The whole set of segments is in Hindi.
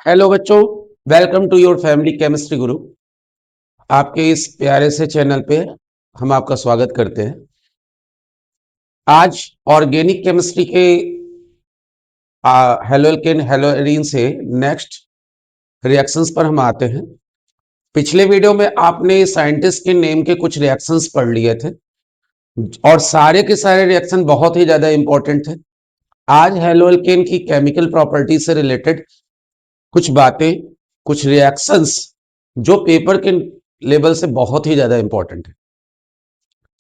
हेलो बच्चों, welcome to your family chemistry guru. आपके इस प्यारे से चैनल पे हम आपका स्वागत करते हैं। आज ऑर्गेनिक केमिस्ट्री के हेलोल्केन हेलोएरीन से नेक्स्ट रिएक्शंस पर हम आते हैं। पिछले वीडियो में आपने साइंटिस्ट के नेम के कुछ रिएक्शंस पढ़ लिए थे और सारे के सारे रिएक्शन बहुत ही ज्यादा इंपॉर्टेंट थे। आज हेलोल्केन की केमिकल प्रॉपर्टी से रिलेटेड कुछ बातें, कुछ रिएक्शंस जो पेपर के लेवल से बहुत ही ज्यादा इंपॉर्टेंट है।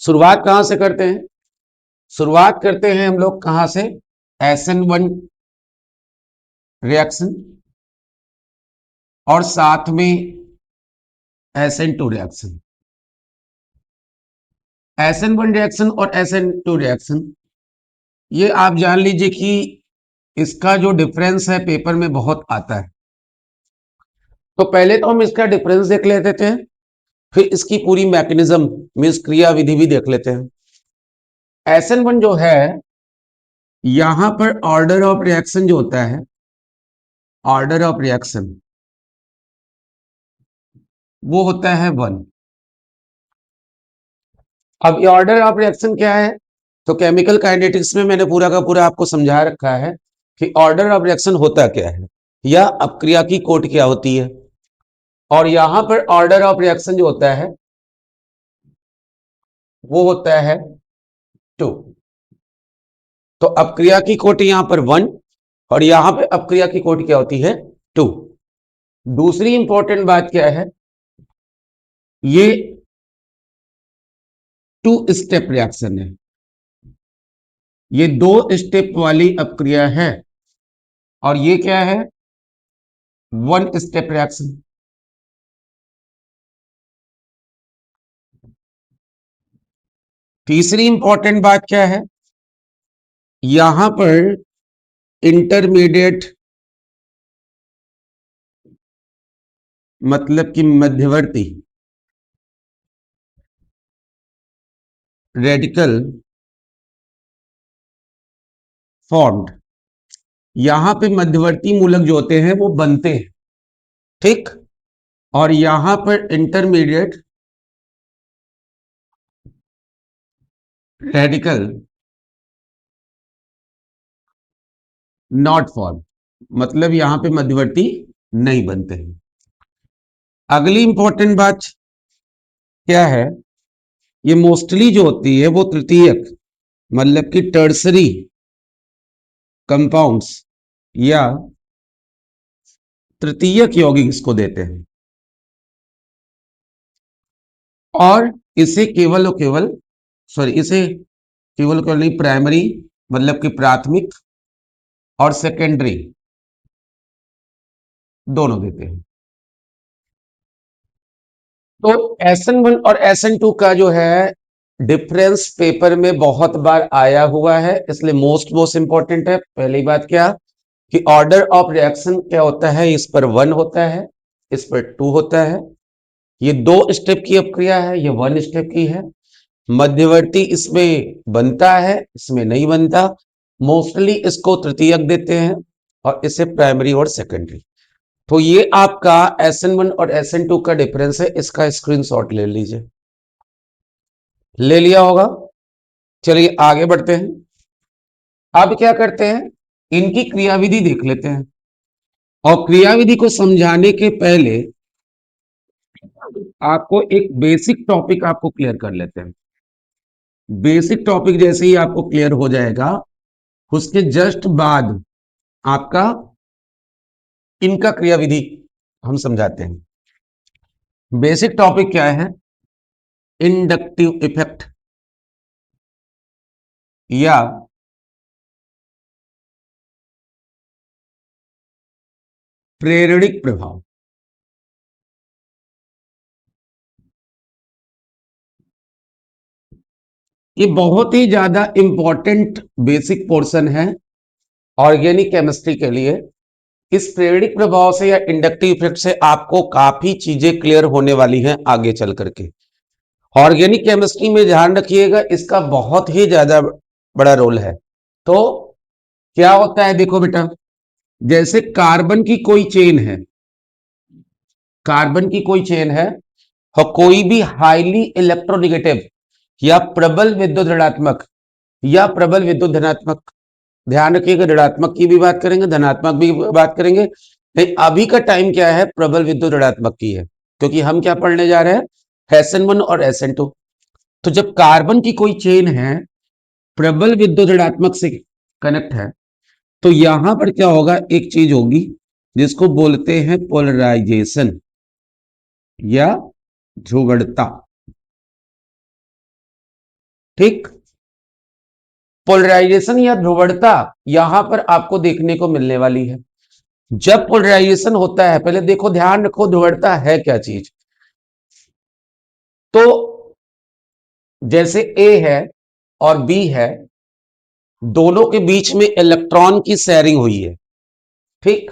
शुरुआत कहां से करते हैं? शुरुआत करते हैं हम लोग कहां से? SN1 रिएक्शन और साथ में SN2 रिएक्शन। SN1 रिएक्शन और SN2 रिएक्शन, ये आप जान लीजिए कि इसका जो डिफरेंस है पेपर में बहुत आता है। तो पहले तो हम इसका डिफरेंस देख लेते थे, फिर इसकी पूरी मैकेनिज्म मीन्स क्रिया विधि भी देख लेते हैं। SN1 जो है, यहां पर ऑर्डर ऑफ रिएक्शन जो होता है, ऑर्डर ऑफ रिएक्शन वो होता है 1। अब ये ऑर्डर ऑफ रिएक्शन क्या है? तो केमिकल काइनेटिक्स में मैंने पूरा का पूरा आपको समझा रखा है कि ऑर्डर ऑफ रिएक्शन होता क्या है या अपक्रिया की कोट क्या होती है। और यहां पर ऑर्डर ऑफ रिएक्शन जो होता है वो होता है 2। तो अपक्रिया की कोट यहां पर 1 और यहां पर अपक्रिया की कोट क्या होती है? 2। दूसरी इंपॉर्टेंट बात क्या है, ये 2 स्टेप रिएक्शन है, ये 2 स्टेप वाली अपक्रिया है। और ये क्या है? 1 स्टेप रिएक्शन। तीसरी इंपॉर्टेंट बात क्या है, यहां पर इंटरमीडिएट मतलब कि मध्यवर्ती रेडिकल फॉर्म्ड, यहां पे मध्यवर्ती मूलक जो होते हैं वो बनते हैं, ठीक। और यहां पर इंटरमीडिएट रेडिकल नॉट फॉर्म, मतलब यहां पे मध्यवर्ती नहीं बनते हैं। अगली इंपॉर्टेंट बात क्या है, ये मोस्टली जो होती है वो तृतीयक मतलब कि टर्सरी कंपाउंड्स या तृतीयक यौगिक इसको देते हैं। और इसे केवल और केवल इसे केवल और केवल नहीं, प्राइमरी मतलब कि प्राथमिक और सेकेंडरी दोनों देते हैं। तो SN1 और SN2 का जो है डिफरेंस पेपर में बहुत बार आया हुआ है, इसलिए मोस्ट इंपॉर्टेंट है। पहली बात क्या कि ऑर्डर ऑफ रिएक्शन क्या होता है, इस पर 1 होता है, इस पर 2 होता है। ये 2 स्टेप की अपक्रिया है, ये 1 स्टेप की है। मध्यवर्ती इसमें बनता है, इसमें नहीं बनता। मोस्टली इसको तृतीयक देते हैं और इसे प्राइमरी और सेकेंडरी। तो ये आपका SN1 और SN2 का डिफरेंस है, इसका स्क्रीनशॉट ले लीजिए। ले लिया होगा। चलिए आगे बढ़ते हैं। अब क्या करते हैं, इनकी क्रियाविधि देख लेते हैं। और क्रियाविधि को समझाने के पहले आपको एक बेसिक टॉपिक आपको क्लियर कर लेते हैं। बेसिक टॉपिक जैसे ही आपको क्लियर हो जाएगा, उसके जस्ट बाद आपका इनका क्रियाविधि हम समझाते हैं। बेसिक टॉपिक क्या है? इंडक्टिव इफेक्ट या प्रेरणिक प्रभाव। ये बहुत ही ज्यादा इंपॉर्टेंट बेसिक पोर्शन है ऑर्गेनिक केमिस्ट्री के लिए। इस प्रेरणिक प्रभाव से या इंडक्टिव इफेक्ट से आपको काफी चीजें क्लियर होने वाली हैं आगे चल करके। ऑर्गेनिक केमिस्ट्री में ध्यान रखिएगा, इसका बहुत ही ज्यादा बड़ा रोल है। तो क्या होता है देखो बेटा, जैसे कार्बन की कोई चेन है, कार्बन की कोई चेन है और कोई भी हाईली इलेक्ट्रोनेगेटिव या प्रबल विद्युत ऋणात्मक या प्रबल विद्युत धनात्मक, ध्यान रखिएगा ऋणात्मक की भी बात करेंगे, धनात्मक भी बात करेंगे। नहीं, अभी का टाइम क्या है, प्रबल विद्युत ऋणात्मक की है, क्योंकि हम क्या पढ़ने जा रहे हैं, SN1 और SN2। तो जब कार्बन की कोई चेन है, प्रबल विद्युत ऋणात्मक से कनेक्ट है, तो यहां पर क्या होगा, एक चीज होगी जिसको बोलते हैं पोलराइजेशन या ध्रुवणता। ठीक, पोलराइजेशन या ध्रुवणता यहां पर आपको देखने को मिलने वाली है। जब पोलराइजेशन होता है, पहले देखो, ध्यान रखो ध्रुवणता है क्या चीज। तो जैसे ए है और बी है, दोनों के बीच में इलेक्ट्रॉन की शेयरिंग हुई है। ठीक,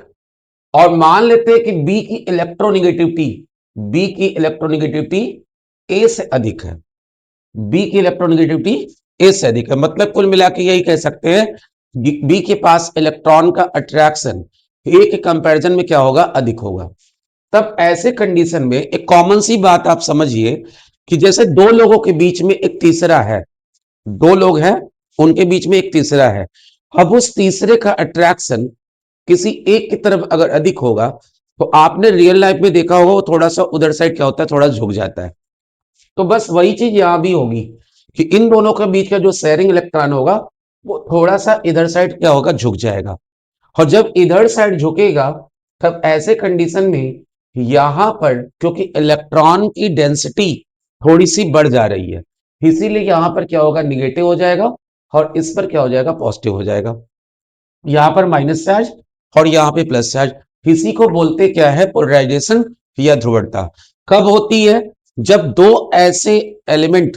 और मान लेते हैं कि बी की इलेक्ट्रोनेगेटिविटी ए से अधिक है, बी की इलेक्ट्रोनेगेटिविटी ए से अधिक है, मतलब कुल मिला के यही कह सकते हैं बी के पास इलेक्ट्रॉन का अट्रैक्शन ए के कंपैरिजन में क्या होगा, अधिक होगा। तब ऐसे कंडीशन में एक कॉमन सी बात आप समझिए कि जैसे दो लोगों के बीच में एक तीसरा है, दो लोग हैं, उनके बीच में एक तीसरा है, अब उस तीसरे का अट्रैक्शन किसी एक की तरफ अगर अधिक होगा, तो आपने रियल लाइफ में देखा होगा वो थोड़ा सा उधर साइड क्या होता है, थोड़ा झुक जाता है। तो बस वही चीज यहां भी होगी कि इन दोनों के बीच का जो शेयरिंग इलेक्ट्रॉन होगा वो थोड़ा सा इधर साइड क्या होगा, झुक जाएगा। और जब इधर साइड झुकेगा, तब ऐसे कंडीशन में यहां पर क्योंकि इलेक्ट्रॉन की डेंसिटी थोड़ी सी बढ़ जा रही है, इसीलिए यहां पर क्या होगा, निगेटिव हो जाएगा, और इस पर क्या हो जाएगा, पॉजिटिव हो जाएगा। यहां पर माइनस चार्ज और यहां पे प्लस चार्ज। इसी को बोलते क्या है, पोलराइजेशन या ध्रुवणता। कब होती है, जब दो ऐसे एलिमेंट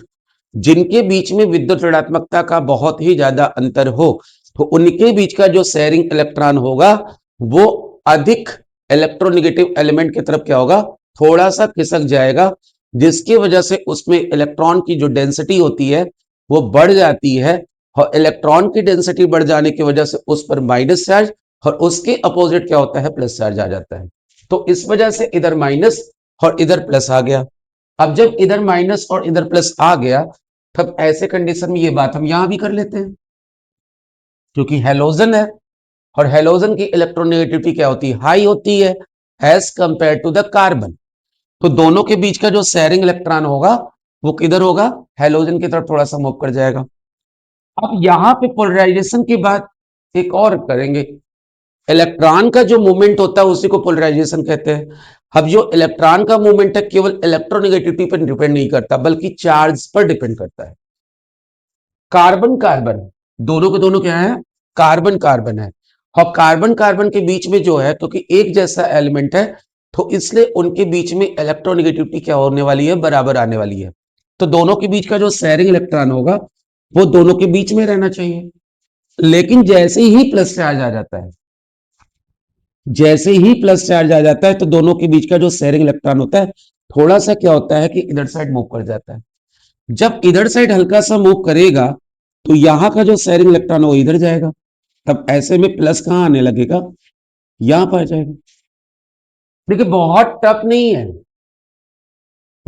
जिनके बीच में विद्युत ऋणात्मकता का बहुत ही ज्यादा अंतर हो, तो उनके बीच का जो शेयरिंग इलेक्ट्रॉन होगा वो अधिक इलेक्ट्रोनेगेटिव एलिमेंट की तरफ क्या होगा, थोड़ा सा खिसक जाएगा, जिसकी वजह से उसमें इलेक्ट्रॉन की जो डेंसिटी होती है वो बढ़ जाती है, और इलेक्ट्रॉन की डेंसिटी बढ़ जाने की वजह से उस पर माइनस चार्ज और उसके अपोजिट क्या होता है, प्लस चार्ज आ जाता है। तो इस वजह से इधर माइनस और इधर प्लस आ गया। अब जब इधर माइनस और इधर प्लस आ गया, तब ऐसे कंडीशन में ये बात हम यहां भी कर लेते हैं, क्योंकि हेलोजन है और हेलोजन की इलेक्ट्रोनेगेटिविटी क्या होती है, हाई होती है as compared to the carbon. तो दोनों के बीच का जो शेयरिंग इलेक्ट्रॉन होगा वो किधर होगा, हेलोजन की तरफ थोड़ा सा मूव कर जाएगा। अब यहां पे पोलराइजेशन की बात एक और करेंगे। इलेक्ट्रॉन का जो मूवमेंट होता है उसी को पोलराइजेशन कहते हैं। अब जो इलेक्ट्रॉन का मूवमेंट है केवल इलेक्ट्रोनेगेटिविटी पर डिपेंड नहीं करता, बल्कि चार्ज पर डिपेंड करता है। कार्बन कार्बन दोनों के दोनों क्या है, कार्बन कार्बन है, और कार्बन कार्बन के बीच में जो है, क्योंकि एक जैसा एलिमेंट है, तो इसलिए उनके बीच में इलेक्ट्रोनेगेटिविटी क्या होने वाली है, बराबर आने वाली है। तो दोनों के बीच का जो शेयरिंग इलेक्ट्रॉन होगा वो दोनों के बीच में रहना चाहिए। लेकिन जैसे ही प्लस चार्ज आ जाता है, जैसे ही प्लस चार्ज आ जाता है, तो दोनों के बीच का जो शेयरिंग इलेक्ट्रॉन होता है थोड़ा सा क्या होता है कि इधर साइड मूव कर जाता है। जब इधर साइड हल्का सा मूव करेगा, तो यहां का जो शेयरिंग इलेक्ट्रॉन वो इधर जाएगा, तब ऐसे में प्लस कहां आने लगेगा, यहां पर आ जाएगा। देखिए बहुत टफ नहीं है,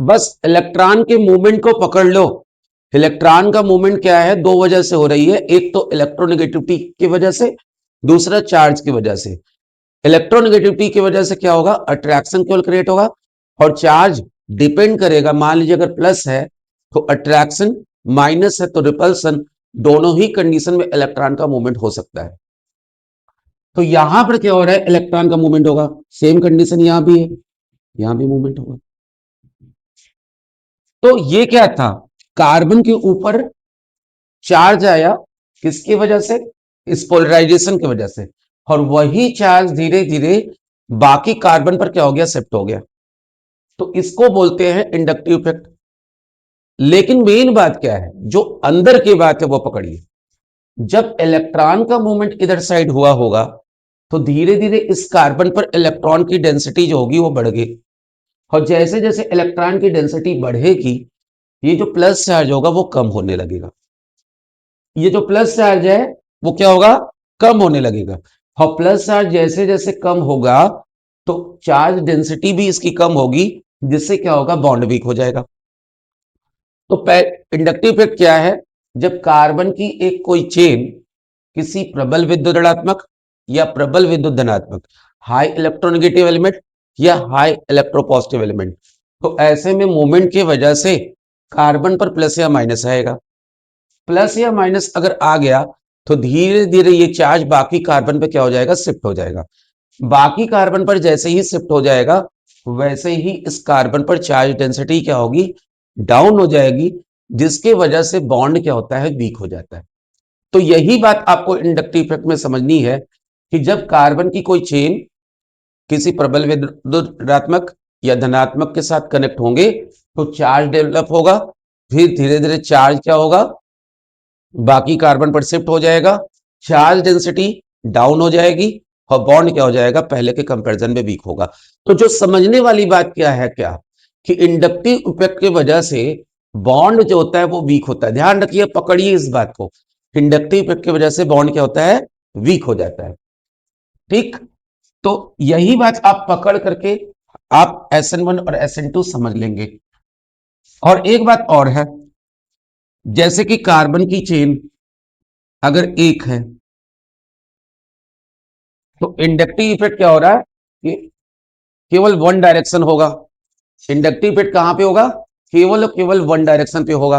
बस इलेक्ट्रॉन के मूवमेंट को पकड़ लो। इलेक्ट्रॉन का मूवमेंट क्या है, दो वजह से हो रही है, एक तो इलेक्ट्रोनेगेटिविटी की वजह से, दूसरा चार्ज की वजह से। इलेक्ट्रोनेगेटिविटी की वजह से क्या होगा, अट्रैक्शन केवल क्रिएट होगा, और चार्ज डिपेंड करेगा। मान लीजिए अगर प्लस है तो अट्रैक्शन, माइनस है तो रिपल्सन, दोनों ही कंडीशन में इलेक्ट्रॉन का मूवमेंट हो सकता है। तो यहां पर क्या हो रहा है, इलेक्ट्रॉन का मूवमेंट होगा, सेम कंडीशन यहां भी है, यहां भी मूवमेंट होगा। तो ये क्या था, कार्बन के ऊपर चार्ज आया, किसकी वजह से, इस पोलराइजेशन की वजह से, और वही चार्ज धीरे धीरे बाकी कार्बन पर क्या हो गया, शिफ्ट हो गया। तो इसको बोलते हैं इंडक्टिव इफेक्ट। लेकिन मेन बात क्या है, जो अंदर की बात है वो पकड़िए। जब इलेक्ट्रॉन का मूवमेंट इधर साइड हुआ होगा, तो धीरे धीरे इस कार्बन पर इलेक्ट्रॉन की डेंसिटी जो होगी वो बढ़ गई, और जैसे जैसे इलेक्ट्रॉन की डेंसिटी बढ़ेगी, ये जो प्लस चार्ज होगा वो कम होने लगेगा। ये जो प्लस चार्ज है वो क्या होगा, कम होने लगेगा। और प्लस चार्ज जैसे जैसे कम होगा तो चार्ज डेंसिटी भी इसकी कम होगी, जिससे क्या होगा, बॉन्ड वीक हो जाएगा। तो इंडक्टिव इफेक्ट क्या है, जब कार्बन की एक कोई चेन किसी प्रबल विद्युत ऋणात्मक या प्रबल विद्युत धनात्मक, हाई इलेक्ट्रोनेगेटिव एलिमेंट या हाई इलेक्ट्रोपॉजिटिव एलिमेंट, तो ऐसे में मोमेंट की वजह से कार्बन पर प्लस या माइनस आएगा। प्लस या माइनस अगर आ गया तो धीरे धीरे ये चार्ज बाकी कार्बन पे क्या हो जाएगा, शिफ्ट हो जाएगा। बाकी कार्बन पर जैसे ही शिफ्ट हो जाएगा वैसे ही इस कार्बन पर चार्ज डेंसिटी क्या होगी, डाउन हो जाएगी, जिसके वजह से बॉन्ड क्या होता है, वीक हो जाता है। तो यही बात आपको इंडक्टिव इफेक्ट में समझनी है कि जब कार्बन की कोई चेन किसी प्रबल विद्युत ऋणात्मक या धनात्मक के साथ कनेक्ट होंगे तो चार्ज डेवलप होगा, फिर धीरे धीरे चार्ज क्या होगा, बाकी कार्बन पर शिफ्ट हो जाएगा, चार्ज डेंसिटी डाउन हो जाएगी और बॉन्ड क्या हो जाएगा, पहले के कंपैरिजन में वीक होगा। तो जो समझने वाली बात क्या है, क्या कि इंडक्टिव इफेक्ट की वजह से बॉन्ड जो होता है वो वीक होता है। ध्यान रखिए, पकड़िए इस बात को, इंडक्टिव इफेक्ट की वजह से बॉन्ड क्या होता है, वीक हो जाता है। ठीक, तो यही बात आप पकड़ करके आप SN1 और SN2 समझ लेंगे। और एक बात और है, जैसे कि कार्बन की चेन अगर एक है तो इंडक्टिव इफेक्ट क्या हो रहा है कि केवल वन डायरेक्शन होगा। इंडक्टिव इफेक्ट कहां पे होगा, केवल और केवल वन डायरेक्शन पे होगा।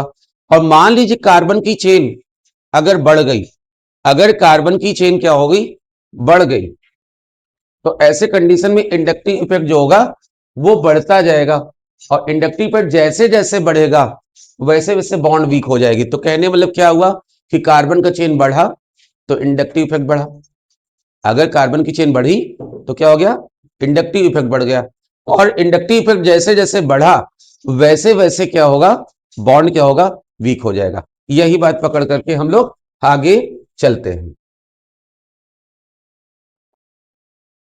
और मान लीजिए कार्बन की चेन अगर बढ़ गई, अगर कार्बन की चेन क्या हो गई, बढ़ गई, तो ऐसे कंडीशन में इंडक्टिव इफेक्ट जो होगा वो बढ़ता जाएगा। और इंडक्टिव इफेक्ट जैसे जैसे बढ़ेगा वैसे वैसे बॉन्ड वीक हो जाएगी। तो कहने मतलब क्या हुआ कि कार्बन का चेन बढ़ा तो इंडक्टिव इफेक्ट बढ़ा, अगर कार्बन की चेन बढ़ी तो क्या हो गया, इंडक्टिव इफेक्ट बढ़ गया। और इंडक्टिव इफेक्ट जैसे जैसे बढ़ा वैसे वैसे क्या होगा, बॉन्ड क्या होगा, वीक हो जाएगा। यही बात पकड़ करके हम लोग आगे चलते हैं।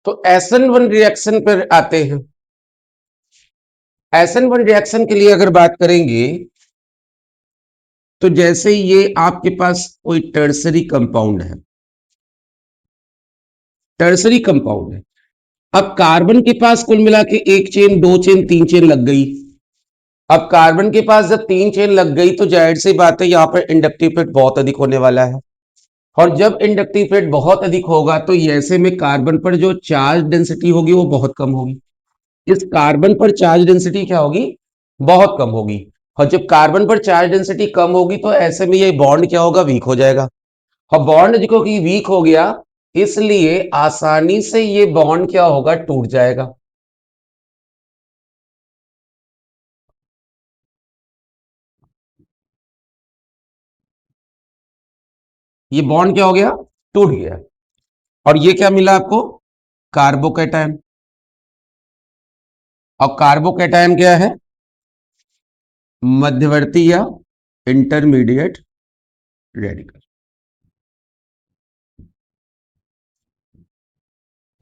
तो SN1 रिएक्शन पर आते हैं। SN1 रिएक्शन के लिए अगर बात करेंगे तो जैसे ये आपके पास कोई टर्सरी कंपाउंड है, टर्सरी कंपाउंड है। अब कार्बन के पास कुल मिला के एक चेन, दो चेन, तीन चेन लग गई। अब कार्बन के पास जब तीन चेन लग गई तो जाहिर सी बात है यहां पर इंडक्टिव इफेक्ट बहुत अधिक होने वाला है। और जब इंडक्टिव इफेक्ट बहुत अधिक होगा तो ऐसे में कार्बन पर जो चार्ज डेंसिटी होगी वो बहुत कम होगी। इस कार्बन पर चार्ज डेंसिटी क्या होगी, बहुत कम होगी। और जब कार्बन पर चार्ज डेंसिटी कम होगी तो ऐसे में ये बॉन्ड क्या होगा, वीक हो जाएगा। और बॉन्ड जो कि वीक हो गया इसलिए आसानी से ये बॉन्ड क्या होगा, टूट जाएगा। ये बॉन्ड क्या हो गया, टूट गया। और ये क्या मिला आपको, कार्बोकैटायन। और कार्बोकैटायन क्या है, मध्यवर्ती या इंटरमीडिएट रेडिकल।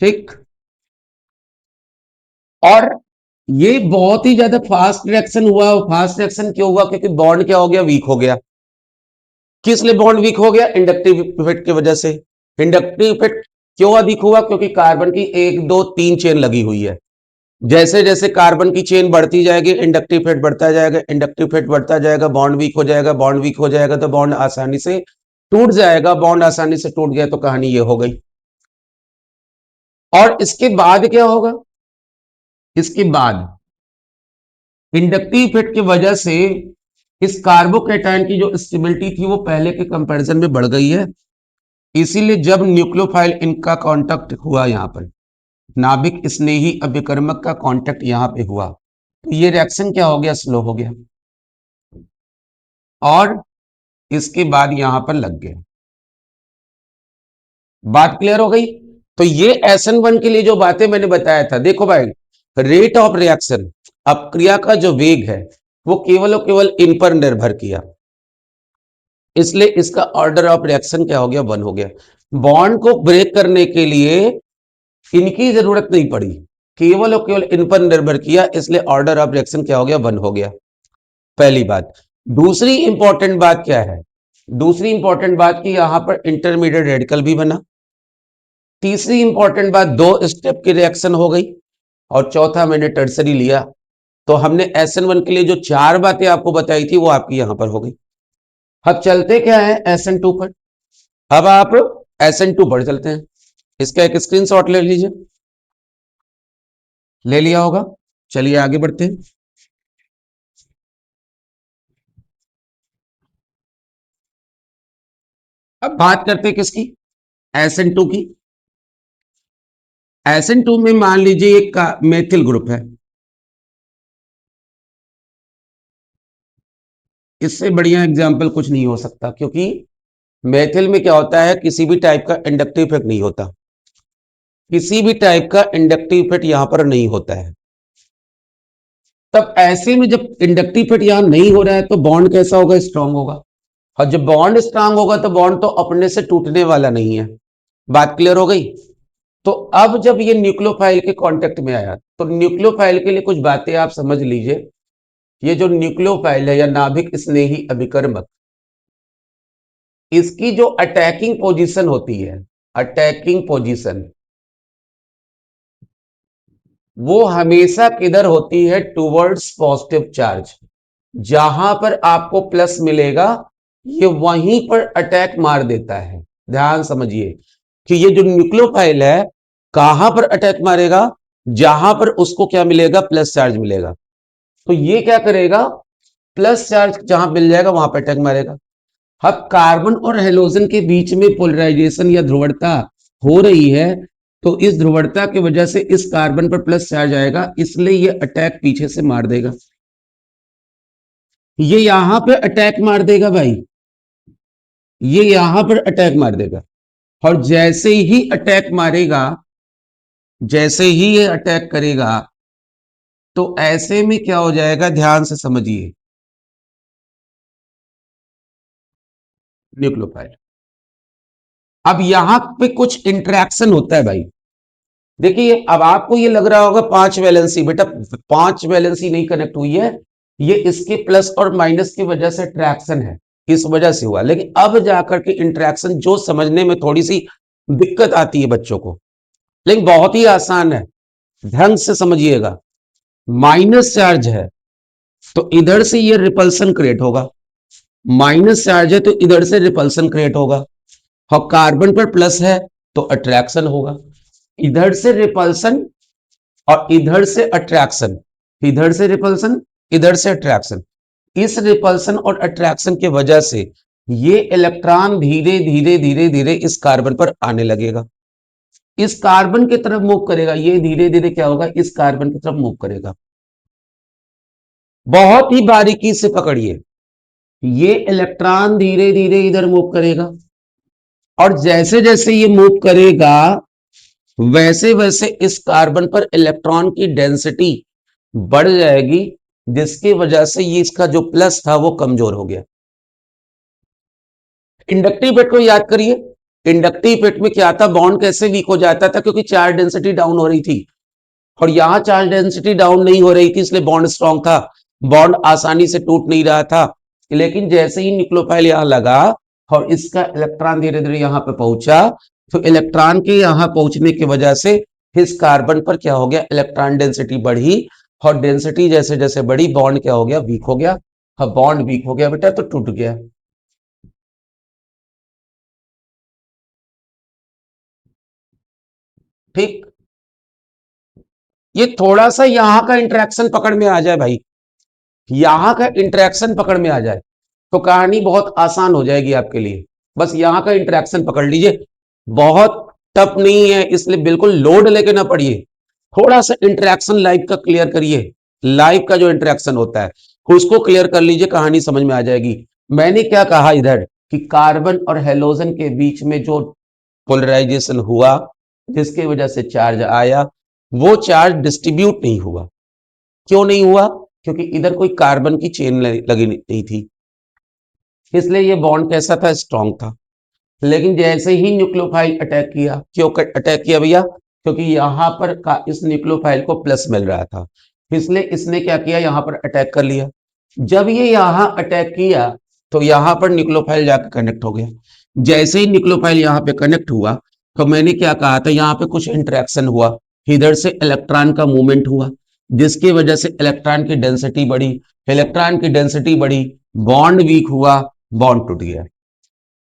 ठीक, और ये बहुत ही ज्यादा फास्ट रिएक्शन हुआ। फास्ट रिएक्शन क्यों हुआ, क्योंकि बॉन्ड क्या हो गया, वीक हो गया। किस लिए बॉन्ड वीक हो गया, इंडक्टिव इफेक्ट की वजह से। इंडक्टिव इफेक्ट क्यों अधिक हुआ, क्योंकि कार्बन की एक दो तीन चेन लगी हुई है। जैसे जैसे कार्बन की चेन बढ़ती जाएगी इंडक्टिव इफेक्ट बढ़ता जाएगा, इंडक्टिव इफेक्ट बढ़ता जाएगा, बॉन्ड वीक हो जाएगा, बॉन्ड वीक हो जाएगा तो बॉन्ड आसानी से टूट जाएगा। बॉन्ड आसानी से टूट गया तो कहानी ये हो गई। और इसके बाद क्या होगा, इसके बाद इंडक्टिव इफेक्ट की वजह से इस कार्बोकैटायन की जो स्टेबिलिटी थी वो पहले के कंपैरिजन में बढ़ गई है। इसीलिए जब न्यूक्लियोफाइल इनका कांटेक्ट हुआ, यहां पर नाभिक स्नेही अभिकर्मक का कांटेक्ट यहां पे हुआ तो ये रिएक्शन क्या हो गया, स्लो हो गया। और इसके बाद यहां पर लग गया। बात क्लियर हो गई। तो ये SN1 के लिए जो बातें मैंने बताया था, देखो भाई, रेट ऑफ रिएक्शन, अपक्रिया का जो वेग है वो केवल और केवल इन पर निर्भर किया, इसलिए इसका ऑर्डर ऑफ रिएक्शन क्या हो गया, वन हो गया। बॉन्ड को ब्रेक करने के लिए इनकी जरूरत नहीं पड़ी, केवल और केवल इन पर निर्भर किया, इसलिए ऑर्डर ऑफ रिएक्शन क्या हो गया, वन हो गया। पहली बात। दूसरी इंपॉर्टेंट बात क्या है, दूसरी इंपॉर्टेंट बात कि यहां पर इंटरमीडिएट रेडिकल भी बना। तीसरी इंपॉर्टेंट बात, 2 स्टेप की रिएक्शन हो गई और चौथा मैंने टर्सरी लिया। तो हमने SN1 के लिए जो 4 बातें आपको बताई थी वो आपकी यहां पर हो गई। अब चलते क्या है SN2 पर। अब आप SN2 पर चलते हैं। इसका एक स्क्रीनशॉट ले लीजिए। ले लिया होगा। चलिए आगे बढ़ते हैं। अब बात करते हैं किसकी, SN2 की। SN2 में मान लीजिए एक मेथिल ग्रुप है। इससे बढ़िया एग्जाम्पल कुछ नहीं हो सकता, क्योंकि मेथिल में क्या होता है, किसी भी टाइप का इंडक्टिव इफेक्ट नहीं होता। किसी भी टाइप का इंडक्टिव इफेक्ट यहां पर नहीं होता है। तब ऐसे में जब इंडक्टिव इफेक्ट यहां नहीं हो रहा है तो बॉन्ड कैसा होगा, स्ट्रांग होगा। और जब बॉन्ड स्ट्रांग होगा तो बॉन्ड तो अपने से टूटने वाला नहीं है। बात क्लियर हो गई। तो अब जब ये न्यूक्लियोफाइल के कांटेक्ट में आया तो न्यूक्लियोफाइल के लिए कुछ बातें आप समझ लीजिए। ये जो न्यूक्लियोफाइल है या नाभिक स्नेही अभिकर्मक, इसकी जो अटैकिंग पोजीशन होती है, अटैकिंग पोजीशन, वो हमेशा किधर होती है, टुवर्ड्स पॉजिटिव चार्ज। जहां पर आपको प्लस मिलेगा ये वहीं पर अटैक मार देता है। ध्यान समझिए कि ये जो न्यूक्लियोफाइल है कहां पर अटैक मारेगा, जहां पर उसको क्या मिलेगा, प्लस चार्ज मिलेगा। तो ये क्या करेगा, प्लस चार्ज जहां मिल जाएगा वहां पर अटैक मारेगा। अब कार्बन और हेलोजन के बीच में पोलराइजेशन या ध्रुवणता हो रही है, तो इस ध्रुवणता की वजह से इस कार्बन पर प्लस चार्ज आएगा, इसलिए ये अटैक पीछे से मार देगा। ये यहां पे अटैक मार देगा भाई, ये यहां पर अटैक मार देगा। और जैसे ही अटैक मारेगा, जैसे ही ये अटैक करेगा, तो ऐसे में क्या हो जाएगा, ध्यान से समझिए। न्यूक्लियोफाइल, अब यहां पे कुछ इंटरेक्शन होता है भाई। देखिए अब आपको ये लग रहा होगा 5 वैलेंसी, बेटा 5 वैलेंसी नहीं कनेक्ट हुई है, ये इसके प्लस और माइनस की वजह से ट्रैक्शन है, इस वजह से हुआ। लेकिन अब जाकर के इंटरेक्शन जो समझने में थोड़ी सी दिक्कत आती है बच्चों को, लेकिन बहुत ही आसान है, ढंग से समझिएगा। माइनस चार्ज है तो इधर से ये रिपल्सन क्रिएट होगा, माइनस चार्ज है तो इधर से रिपल्सन क्रिएट होगा। और कार्बन पर प्लस है तो अट्रैक्शन होगा। इधर से रिपल्सन और इधर से अट्रैक्शन, इधर से रिपल्सन, इधर से अट्रैक्शन। इस रिपल्सन और अट्रैक्शन की वजह से ये इलेक्ट्रॉन धीरे धीरे धीरे धीरे इस कार्बन पर आने लगेगा, इस कार्बन की तरफ मूव करेगा। ये धीरे धीरे क्या होगा, इस कार्बन की तरफ मूव करेगा। बहुत ही बारीकी से पकड़िए, ये इलेक्ट्रॉन धीरे धीरे इधर मूव करेगा, और जैसे जैसे ये मूव करेगा वैसे वैसे इस कार्बन पर इलेक्ट्रॉन की डेंसिटी बढ़ जाएगी, जिसकी वजह से ये इसका जो प्लस था वो कमजोर हो गया। इंडक्टिव इफेक्ट को याद करिए। इंडक्टिव इफेक्ट में क्या था, बॉन्ड कैसे वीक हो जाता था, क्योंकि चार्ज डेंसिटी डाउन हो रही थी, और यहां चार्ज डेंसिटी डाउन नहीं हो रही थी, इसलिए बॉन्ड स्ट्रांग था, बॉन्ड आसानी से टूट नहीं रहा था। लेकिन जैसे ही न्यूक्लियोफाइल यहां लगा और इसका इलेक्ट्रॉन धीरे धीरे यहां पे पहुंचा, तो इलेक्ट्रॉन के यहां पहुंचने की वजह से इस कार्बन पर क्या हो गया, इलेक्ट्रॉन डेंसिटी बढ़ी, और डेंसिटी जैसे जैसे बढ़ी बॉन्ड क्या हो गया, वीक हो गया। हाँ, बॉन्ड वीक हो गया बेटा तो टूट गया। ठीक, ये थोड़ा सा यहां का इंटरेक्शन पकड़ में आ जाए भाई, यहां का इंटरेक्शन पकड़ में आ जाए तो कहानी बहुत आसान हो जाएगी आपके लिए। बस यहां का इंटरेक्शन पकड़ लीजिए, बहुत टफ नहीं है, इसलिए बिल्कुल लोड लेके ना पढ़िए। थोड़ा सा इंटरेक्शन लाइव का क्लियर करिए, लाइव का जो इंटरेक्शन होता है उसको क्लियर कर लीजिए, कहानी समझ में आ जाएगी। मैंने क्या कहा इधर कि कार्बन और हेलोजन के बीच में जो पोलराइजेशन हुआ, जिसकी वजह से चार्ज आया, वो चार्ज डिस्ट्रीब्यूट नहीं हुआ। क्यों नहीं हुआ, क्योंकि इधर कोई कार्बन की चेन लगी नहीं थी, इसलिए ये बॉन्ड कैसा था, स्ट्रांग था। लेकिन जैसे ही न्यूक्लियोफाइल अटैक किया, क्यों अटैक किया भैया, क्योंकि यहां पर इस न्यूक्लियोफाइल को प्लस मिल रहा था, इसलिए इसने क्या किया, यहां पर अटैक कर लिया। जब ये यहां अटैक किया तो यहां पर न्यूक्लियोफाइल जाकर कनेक्ट हो गया। जैसे ही न्यूक्लियोफाइल यहां पे कनेक्ट हुआ तो मैंने क्या कहा था, यहां पे कुछ इंटरेक्शन हुआ, इधर से इलेक्ट्रॉन का मूवमेंट हुआ, जिसकी वजह से इलेक्ट्रॉन की डेंसिटी बढ़ी, इलेक्ट्रॉन की डेंसिटी बढ़ी, बॉन्ड वीक हुआ, बॉन्ड टूट गया।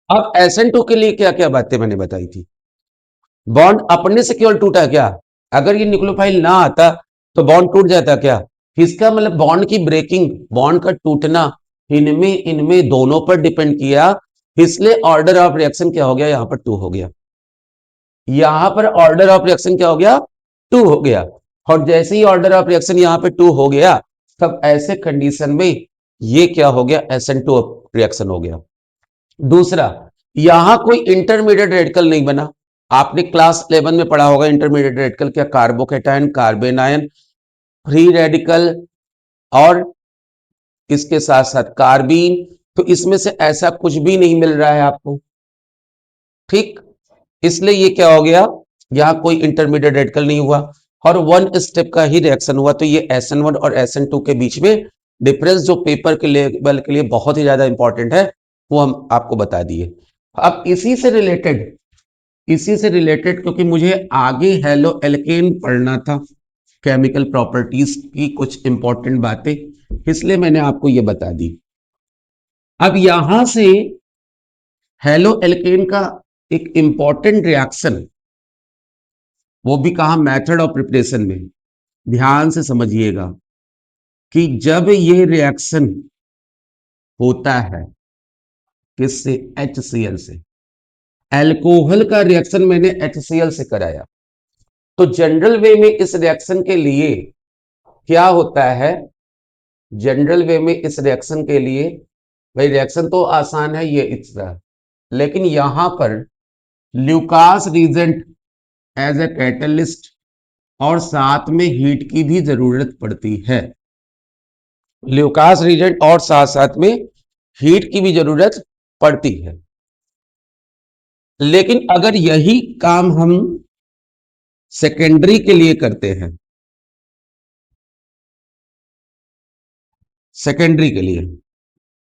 अब SN2 के लिए क्या क्या बातें मैंने बताई थी। बॉन्ड अपने से केवल टूटा क्या, अगर ये न्यूक्लियोफाइल ना आता तो बॉन्ड टूट जाता क्या, इसका मतलब बॉन्ड की ब्रेकिंग, बॉन्ड का टूटना इनमें इनमें दोनों पर डिपेंड किया, इसलिए ऑर्डर ऑफ रिएक्शन क्या हो गया, यहां पर 2 हो गया। यहां पर ऑर्डर ऑफ रिएक्शन क्या हो गया, 2 हो गया। और जैसे ही ऑर्डर ऑफ रिएक्शन यहां पे 2 हो गया, तब ऐसे कंडीशन में ये क्या हो गया, SN2 रिएक्शन हो गया। दूसरा, यहां कोई इंटरमीडिएट रेडिकल नहीं बना। आपने क्लास 11 में पढ़ा होगा इंटरमीडिएट रेडिकल क्या, carbocation, carbon ion, free radical और इसके साथ साथ कार्बीन। तो इसमें से ऐसा कुछ भी नहीं मिल रहा है आपको, ठीक। इसलिए ये क्या हो गया, यहां कोई इंटरमीडिएट रेडिकल नहीं हुआ और वन स्टेप का ही रिएक्शन हुआ। तो ये SN1 और SN2 के बीच में डिफरेंस जो पेपर के लेवल के लिए बहुत ही ज्यादा इंपॉर्टेंट है, वो हम आपको बता दिए। अब इसी से रिलेटेड क्योंकि मुझे आगे हेलो एल्केन पढ़ना था, केमिकल प्रॉपर्टीज की कुछ इंपॉर्टेंट बातें, इसलिए मैंने आपको ये बता दी। अब यहां से हेलो एल्केन का एक इंपॉर्टेंट रिएक्शन, वो भी कहा मेथड ऑफ प्रिपरेशन में, ध्यान से समझिएगा कि जब ये रिएक्शन होता है किससे, HCl से, अल्कोहल का रिएक्शन मैंने HCl से कराया, तो जनरल वे में इस रिएक्शन के लिए क्या होता है, जनरल वे में इस रिएक्शन के लिए, भाई रिएक्शन तो आसान है ये इस तरह, लेकिन यहां पर Lucas reagent as a catalyst और साथ में हीट की भी जरूरत पड़ती है, ल्यूकास रीजेंट और साथ साथ में हीट की भी जरूरत पड़ती है। लेकिन अगर यही काम हम सेकेंडरी के लिए करते हैं, सेकेंडरी के लिए,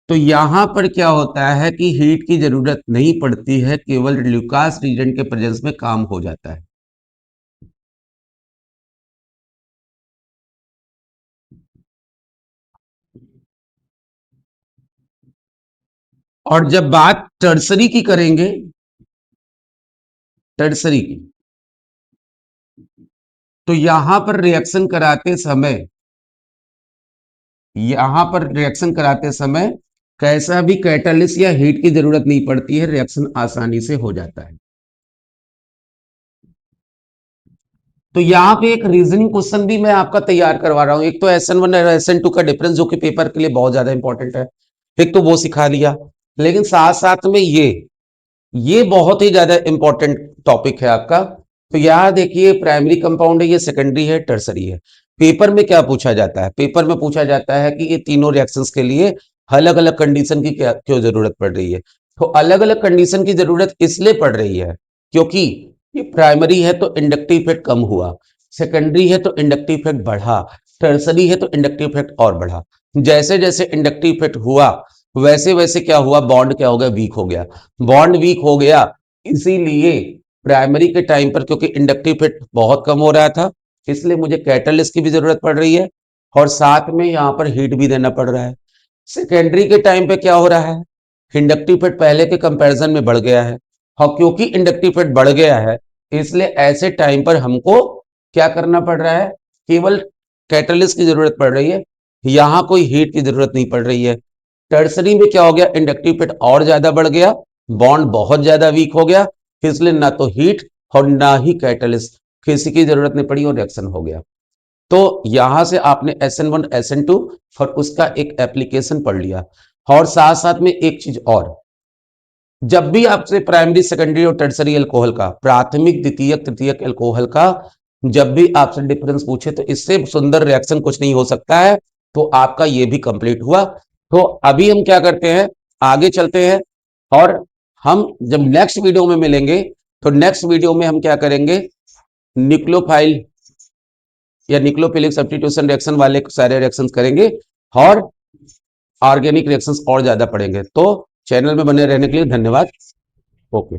तो यहां पर क्या होता है कि हीट की जरूरत नहीं पड़ती है, केवल ल्यूकास रीजेंट के प्रेजेंस में काम हो जाता है। और जब बात टर्सरी की करेंगे, टर्सरी की, तो यहां पर रिएक्शन कराते समय कैसा भी कैटलिस्ट या हीट की जरूरत नहीं पड़ती है, रिएक्शन आसानी से हो जाता है। तो यहां पे एक रीजनिंग क्वेश्चन भी मैं आपका तैयार करवा रहा हूं, एक तो SN1 और SN2 का डिफरेंस जो कि पेपर के लिए बहुत ज्यादा इंपॉर्टेंट है, एक तो वो सिखा दिया, लेकिन साथ साथ में ये बहुत ही ज्यादा इंपॉर्टेंट टॉपिक है आपका। तो यहां देखिए, प्राइमरी कंपाउंड है, ये सेकेंडरी है, टर्सरी है। पेपर में क्या पूछा जाता है, पेपर में पूछा जाता है कि ये तीनों रिएक्शंस के लिए अलग अलग कंडीशन की क्या क्यों जरूरत पड़ रही है। तो अलग अलग कंडीशन की जरूरत इसलिए पड़ रही है क्योंकि ये प्राइमरी है तो इंडक्टिव इफेक्ट कम हुआ, सेकेंडरी है तो इंडक्टिव इफेक्ट बढ़ा, टर्सरी है तो इंडक्टिव इफेक्ट और बढ़ा। जैसे जैसे इंडक्टिव इफेक्ट हुआ वैसे वैसे क्या हुआ, बॉन्ड क्या हो गया, वीक हो गया, बॉन्ड वीक हो गया। इसीलिए प्राइमरी के टाइम पर क्योंकि इंडक्टिव इफेक्ट बहुत कम हो रहा था, इसलिए मुझे कैटलिस्ट की भी जरूरत पड़ रही है और साथ में यहां पर हीट भी देना पड़ रहा है। सेकेंडरी के टाइम पे क्या हो रहा है, इंडक्टिव इफेक्ट पहले के कंपैरिजन में बढ़ गया है, और क्योंकि इंडक्टिव इफेक्ट बढ़ गया है इसलिए ऐसे टाइम पर हमको क्या करना पड़ रहा है, केवल कैटलिस्ट की जरूरत पड़ रही है, यहां कोई हीट की जरूरत नहीं पड़ रही है। टर्सरी में क्या हो गया, इंडक्टिव इफेक्ट और ज्यादा बढ़ गया, बॉन्ड बहुत ज्यादा वीक हो गया, इसलिए ना तो हीट और ना ही कैटलिस्ट किसी की जरूरत नहीं पड़ी और रिएक्शन हो गया। तो यहां से आपने SN1 SN2 और उसका एक एप्लीकेशन पढ़ लिया। और साथ साथ में एक चीज और, जब भी आपसे प्राइमरी सेकेंडरी और टर्सरी अल्कोहल का, प्राथमिक द्वितीयक तृतीयक अल्कोहल का जब भी आपसे डिफरेंस पूछे तो इससे सुंदर रिएक्शन कुछ नहीं हो सकता है। तो आपका ये भी कंप्लीट हुआ। तो अभी हम क्या करते हैं, आगे चलते हैं और हम जब नेक्स्ट वीडियो में मिलेंगे तो नेक्स्ट वीडियो में हम क्या करेंगे, न्यूक्लियोफाइल या न्यूक्लियोफिलिक सब्स्टिट्यूशन रिएक्शन वाले सारे रिएक्शंस करेंगे और ऑर्गेनिक रिएक्शंस और ज्यादा पढ़ेंगे। तो चैनल में बने रहने के लिए धन्यवाद। ओके।